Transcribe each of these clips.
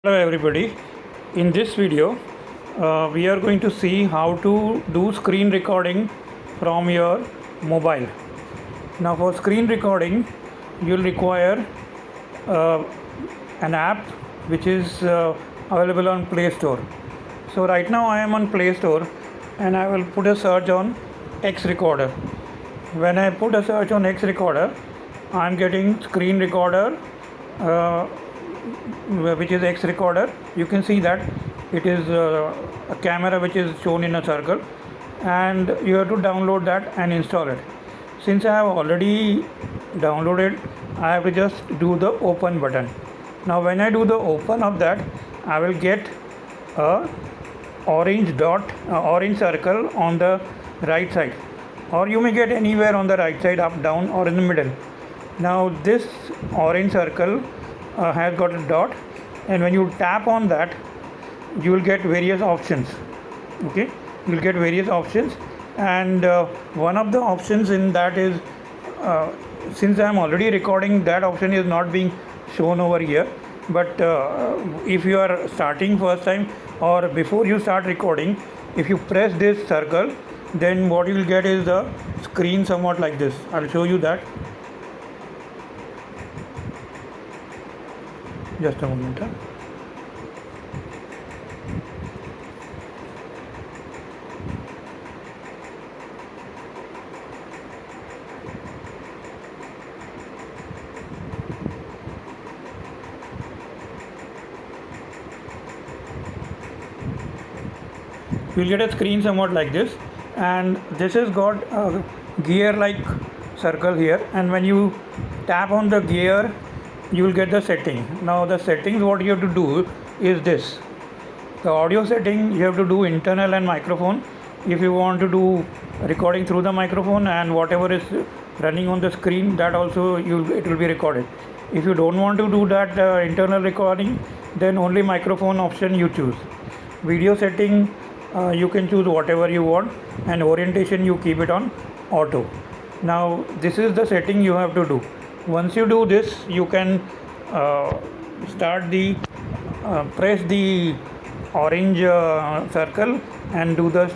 Hello everybody. In this video, we are going to see how to do screen recording from your mobile. Now for screen recording, you'll require uh, an app which is available on Play Store. So right now I am on Play Store and I will put a search on X Recorder. When I put a search on X Recorder, I am getting screen recorder uh, which is X Recorder. You can see that it is a camera which is shown in a circle, and you have to download that and install it. Since I have already downloaded, I have to just do the open button. Now when I do the open of that, I will get a orange dot, orange circle on the right side, or you may get anywhere on the right side, up, down, or in the middle. Now this orange circle has got a dot, and when you tap on that, you will get various options. Okay, you will get various options, and one of the options in that is, since I am already recording, that option is not being shown over here. But if you are starting first time, or before you start recording, if you press this circle, then what you will get is the screen somewhat like this. I'll show you that. Just a moment. You'll get a screen somewhat like this, and this has got a gear like circle here, and when you tap on the gear, you will get the setting. Now the settings, what you have to do is this: the audio setting you have to do internal and microphone. If you want to do recording through the microphone, and whatever is running on the screen, that also it will be recorded. If you don't want to do that internal recording, then only microphone option you choose. Video setting, you can choose whatever you want, and orientation you keep it on auto. Now this is the setting you have to do. Once you do this, you can start the press the orange circle and do the.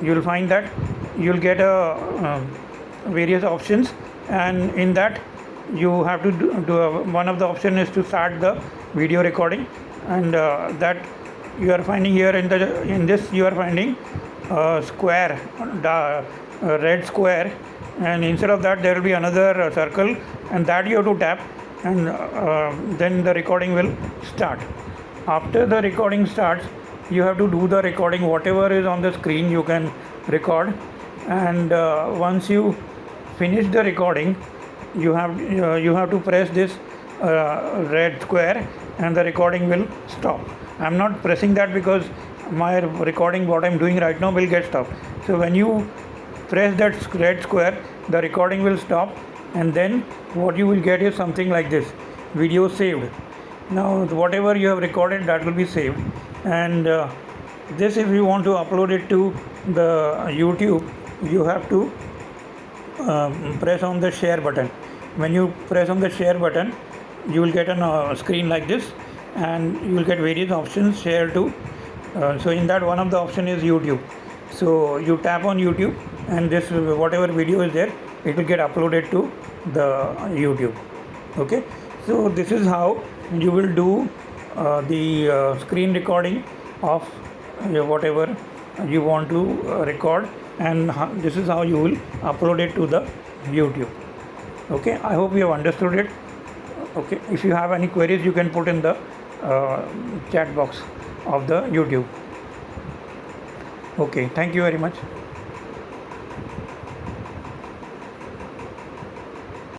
You will find that you will get various options, and in that you have to do one of the option is to start the video recording, and that you are finding here in this you are finding square, red square, and instead of that there will be another circle, and that you have to tap, and then the recording will start. After the recording starts, you have to do the recording, whatever is on the screen you can record, and once you finish the recording, you have to press this red square, and the recording will stop. I'm not pressing that because my recording, what I'm doing right now, will get stopped. So when you press that red square, the recording will stop, and then what you will get is something like this: video saved. Now whatever you have recorded, that will be saved, and this, if you want to upload it to the YouTube, you have to press on the share button. When you press on the share button, you will get a screen like this, and you will get various options, share to. So in that, one of the option is YouTube. So you tap on YouTube, and this, whatever video is there, it will get uploaded to the YouTube. Okay, so this is how you will do the screen recording of whatever you want to record, and this is how you will upload it to the YouTube. Okay, I hope you have understood it. Okay, if you have any queries, you can put in the chat box of the YouTube. Okay, thank you very much.